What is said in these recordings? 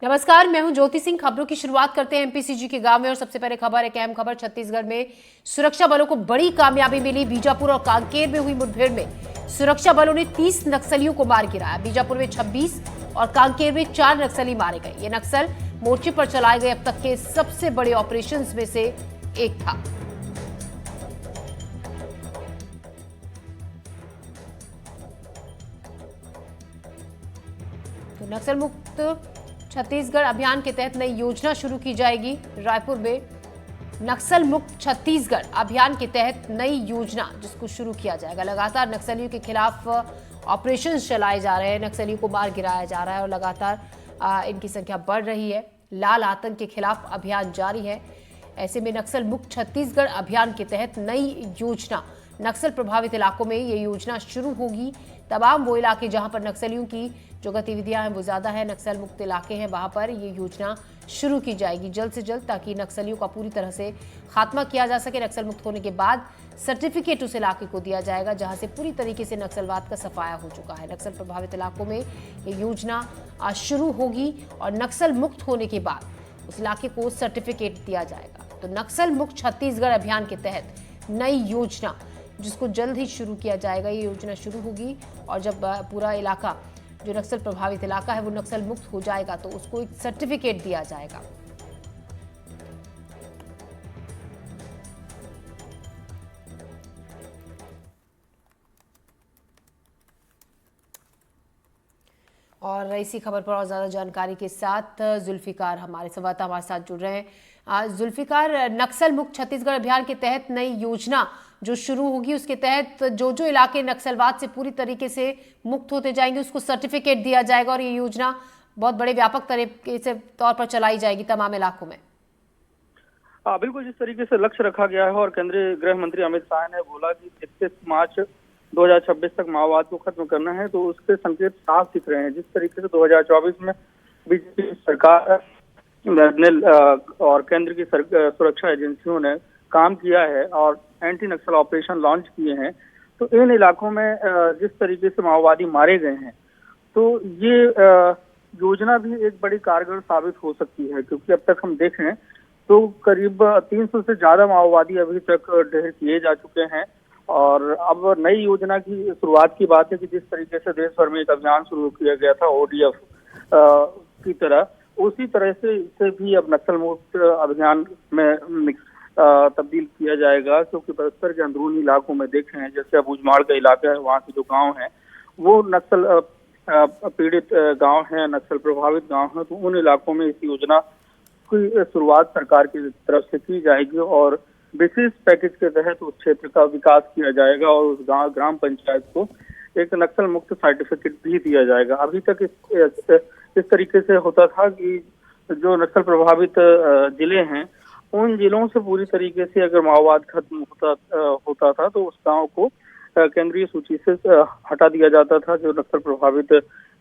नमस्कार, मैं हूं ज्योति सिंह। खबरों की शुरुआत करते हैं एमपीसीजी के गांव में और सबसे पहले खबर, एक अहम खबर। छत्तीसगढ़ में सुरक्षा बलों को बड़ी कामयाबी मिली। बीजापुर और कांकेर में हुई मुठभेड़ में सुरक्षा बलों ने 30 नक्सलियों को मार गिराया। बीजापुर में 26 और कांकेर में 4 नक्सली मारे गए। ये नक्सल मोर्चे पर चलाए गए अब तक के सबसे बड़े ऑपरेशन में से एक था। तो नक्सल मुक्त छत्तीसगढ़ अभियान के तहत नई योजना शुरू की जाएगी। रायपुर में नक्सल मुक्त छत्तीसगढ़ अभियान के तहत नई योजना जिसको शुरू किया जाएगा। लगातार नक्सलियों के खिलाफ ऑपरेशन चलाए जा रहे हैं, नक्सलियों को मार गिराया जा रहा है और लगातार इनकी संख्या बढ़ रही है। लाल आतंक के खिलाफ अभियान जारी है। ऐसे में नक्सल मुक्त छत्तीसगढ़ अभियान के तहत नई योजना, नक्सल प्रभावित इलाकों में ये योजना शुरू होगी। तमाम वो इलाके जहां पर नक्सलियों की जो गतिविधियां हैं वो ज्यादा है, नक्सल मुक्त इलाके हैं, वहां पर ये योजना शुरू की जाएगी जल्द से जल्द, ताकि नक्सलियों का पूरी तरह से खात्मा किया जा सके। नक्सल मुक्त होने के बाद सर्टिफिकेट उस इलाके को दिया जाएगा जहां से पूरी तरीके से नक्सलवाद का सफाया हो चुका है। नक्सल प्रभावित इलाकों में ये योजना शुरू होगी और नक्सल मुक्त होने के बाद उस इलाके को सर्टिफिकेट दिया जाएगा। तो नक्सल मुक्त छत्तीसगढ़ अभियान के तहत नई योजना जिसको जल्द ही शुरू किया जाएगा, ये योजना शुरू होगी और जब पूरा इलाका जो नक्सल प्रभावित इलाका है वो नक्सल मुक्त हो जाएगा तो उसको एक सर्टिफिकेट दिया जाएगा। और इसी खबर पर और ज्यादा जानकारी के साथ जुल्फिकार हमारे संवाददाता हमारे साथ जुड़ रहे हैं। जुल्फिकार, नक्सल मुक्त छत्तीसगढ़ अभियान के तहत नई योजना जो शुरू होगी उसके तहत जो इलाके नक्सलवाद से पूरी तरीके से मुक्त होते जाएंगे उसको सर्टिफिकेट दिया जाएगा और ये योजना बहुत बड़े व्यापक तरीके से तौर पर चलाई जाएगी तमाम इलाकों में। बिल्कुल, जिस तरीके से लक्ष्य रखा गया है और केंद्रीय गृह मंत्री अमित शाह ने बोला कि 31 मार्च 2026 तक माओवाद को खत्म करना है, तो उसके संकेत साफ दिख रहे हैं। जिस तरीके से 2024 में बीजेपी सरकार ने और केंद्र की सुरक्षा एजेंसियों ने काम किया है और एंटी नक्सल ऑपरेशन लॉन्च किए हैं, तो इन इलाकों में जिस तरीके से माओवादी मारे गए हैं, तो ये योजना भी एक बड़ी कारगर साबित हो सकती है। क्योंकि अब तक हम देखें तो करीब 300 से ज्यादा माओवादी अभी तक ढेर किए जा चुके हैं और अब नई योजना की शुरुआत की बात है कि जिस तरीके से देश भर में एक अभियान शुरू किया गया था ओडीएफ की तरह, उसी तरह से इसे भी अब नक्सल मुक्त अभियान में तब्दील किया जाएगा। क्योंकि बस्तर के अंदरूनी इलाकों में देखें, जैसे अबूझमाड़ का इलाका है, वहाँ के जो गांव हैं वो नक्सल पीड़ित गांव हैं, नक्सल प्रभावित गांव हैं, तो उन इलाकों में इस योजना की शुरुआत सरकार की तरफ से की जाएगी और विशेष पैकेज के तहत उस क्षेत्र का विकास किया जाएगा और उस गांव ग्राम पंचायत को एक नक्सल मुक्त सर्टिफिकेट भी दिया जाएगा। अभी तक इस तरीके से होता था कि जो नक्सल प्रभावित जिले हैं उन जिलों से पूरी तरीके से अगर माओवाद खत्म होता था तो उस गांव को केंद्रीय सूची से हटा दिया जाता था, जो नक्सल प्रभावित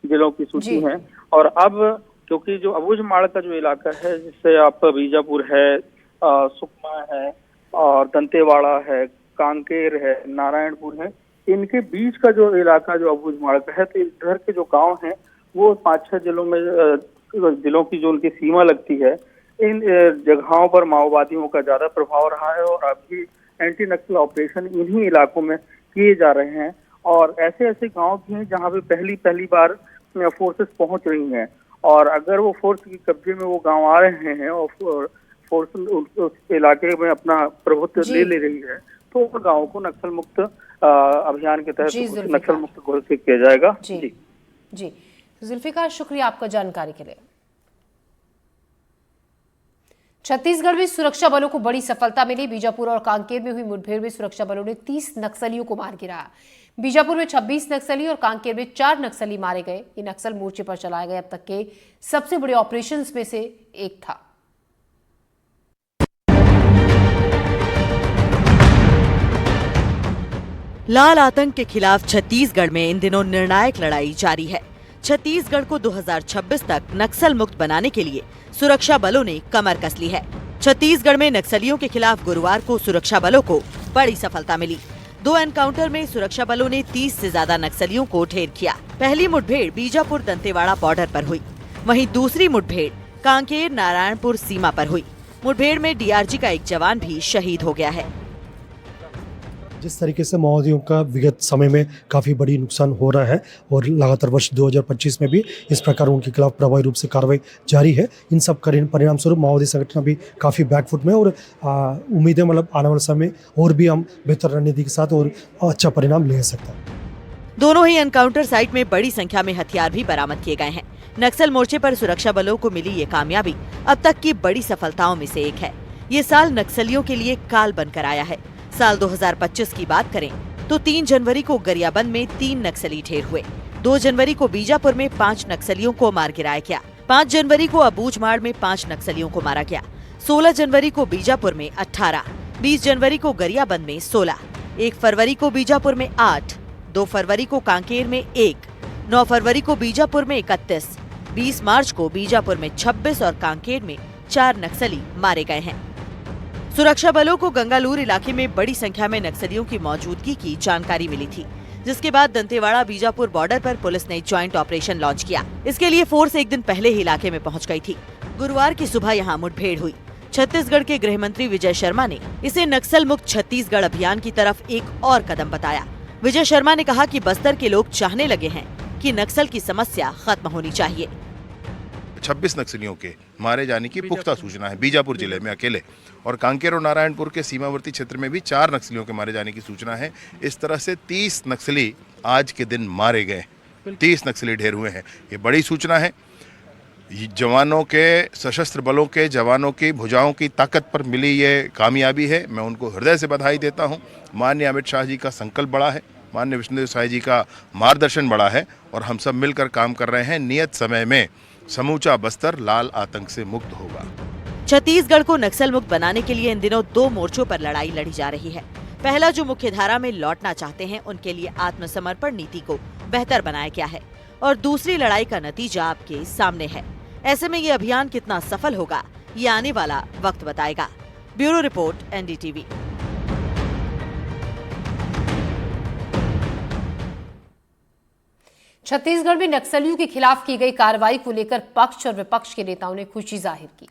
जिलों की सूची है। और अब क्योंकि जो अबूझमाड़ का जो इलाका है, जिससे आप बीजापुर है, सुकमा है और दंतेवाड़ा है, कांकेर है, नारायणपुर है, इनके बीच का जो इलाका जो अबूझमाड़ का है, तो इधर के जो गांव हैं वो 5-6 जिलों की जो उनकी सीमा लगती है, इन जगहों पर माओवादियों का ज्यादा प्रभाव रहा है और अभी एंटी नक्सल ऑपरेशन इन्हीं इलाकों में किए जा रहे हैं। और ऐसे ऐसे गांव भी हैं जहां पे पहली बार फोर्सेस पहुंच रही हैं और अगर वो फोर्स के कब्जे में वो गांव आ रहे हैं और फोर्स उस इलाके में अपना प्रभुत्व ले रही है, तो उन गाँव को नक्सल मुक्त अभियान के तहत नक्सल मुक्त घोषित किया जाएगा। जी जुल्फिकार, शुक्रिया आपका जानकारी के लिए। छत्तीसगढ़ में सुरक्षा बलों को बड़ी सफलता मिली। बीजापुर और कांकेर में हुई मुठभेड़ में सुरक्षा बलों ने 30 नक्सलियों को मार गिराया। बीजापुर में 26 नक्सली और कांकेर में 4 नक्सली मारे गए। ये नक्सल मोर्चे पर चलाए गए अब तक के सबसे बड़े ऑपरेशंस में से एक था। लाल आतंक के खिलाफ छत्तीसगढ़ में इन दिनों निर्णायक लड़ाई जारी है। छत्तीसगढ़ को 2026 तक नक्सल मुक्त बनाने के लिए सुरक्षा बलों ने कमर कस ली है। छत्तीसगढ़ में नक्सलियों के खिलाफ गुरुवार को सुरक्षा बलों को बड़ी सफलता मिली। 2 एनकाउंटर में सुरक्षा बलों ने 30 से ज्यादा नक्सलियों को ढेर किया। पहली मुठभेड़ बीजापुर दंतेवाड़ा बॉर्डर पर हुई। वहीं दूसरी मुठभेड़ कांकेर नारायणपुर सीमा पर हुई। मुठभेड़ में डीआरजी का एक जवान भी शहीद हो गया है। जिस तरीके से माओवादियों का विगत समय में काफ़ी बड़ी नुकसान हो रहा है और लगातार वर्ष 2025 में भी इस प्रकार उनके खिलाफ प्रभावी रूप से कार्रवाई जारी है, इन सब परिणाम स्वरूप माओवादी संगठन अभी काफ़ी बैकफुट में और उम्मीद है मतलब आने वाले समय और भी हम बेहतर रणनीति के साथ और अच्छा परिणाम ले सकते हैं। दोनों ही एनकाउंटर साइट में बड़ी संख्या में हथियार भी बरामद किए गए हैं। नक्सल मोर्चे पर सुरक्षा बलों को मिली ये कामयाबी अब तक की बड़ी सफलताओं में से एक है। ये साल नक्सलियों के लिए काल बनकर आया है। साल 2025 की बात करें तो 3 जनवरी को गरियाबंद में 3 नक्सली ढेर हुए। 2 जनवरी को बीजापुर में 5 नक्सलियों को मार गिराया गया। 5 जनवरी को अबूझमाड़ में 5 नक्सलियों को मारा गया। 16 जनवरी को बीजापुर में 18, 20 जनवरी को गरियाबंद में 16, 1 फरवरी को बीजापुर में 8, 2 फरवरी को कांकेर में 1, 9 फरवरी को बीजापुर में 31, 20 मार्च को बीजापुर में 26 और कांकेर में 4 नक्सली मारे गए हैं। सुरक्षा बलों को गंगालूर इलाके में बड़ी संख्या में नक्सलियों की मौजूदगी की जानकारी मिली थी, जिसके बाद दंतेवाड़ा बीजापुर बॉर्डर पर पुलिस ने ज्वाइंट ऑपरेशन लॉन्च किया। इसके लिए फोर्स एक दिन पहले ही इलाके में पहुंच गई थी। गुरुवार की सुबह यहां मुठभेड़ हुई। छत्तीसगढ़ के गृह मंत्री विजय शर्मा ने इसे नक्सल मुक्त छत्तीसगढ़ अभियान की तरफ एक और कदम बताया। विजय शर्मा ने कहा कि बस्तर के लोग चाहने लगे हैं कि नक्सल की समस्या खत्म होनी चाहिए। 26 नक्सलियों के मारे जाने की पुख्ता सूचना है बीजापुर जिले में अकेले, और कांकेर और नारायणपुर के सीमावर्ती क्षेत्र में भी 4 नक्सलियों के मारे जाने की सूचना है। इस तरह से 30 नक्सली आज के दिन मारे गए, 30 नक्सली ढेर हुए हैं। ये बड़ी सूचना है। जवानों के, सशस्त्र बलों के जवानों की भुजाओं की ताकत पर मिली ये कामयाबी है। मैं उनको हृदय से बधाई देता हूँ। माननीय अमित शाह जी का संकल्प बड़ा है, माननीय विष्णुदेव साई जी का मार्गदर्शन बड़ा है, और हम सब मिलकर काम कर रहे हैं। नियत समय में समूचा बस्तर लाल आतंक से मुक्त होगा। छत्तीसगढ़ को नक्सल मुक्त बनाने के लिए इन दिनों 2 मोर्चों पर लड़ाई लड़ी जा रही है। पहला, जो मुख्यधारा में लौटना चाहते हैं उनके लिए आत्मसमर्पण नीति को बेहतर बनाया गया है, और दूसरी लड़ाई का नतीजा आपके सामने है। ऐसे में ये अभियान कितना सफल होगा, ये आने वाला वक्त बताएगा। Bureau report, NDTV. छत्तीसगढ़ में नक्सलियों के खिलाफ की गई कार्रवाई को लेकर पक्ष और विपक्ष के नेताओं ने खुशी जाहिर की।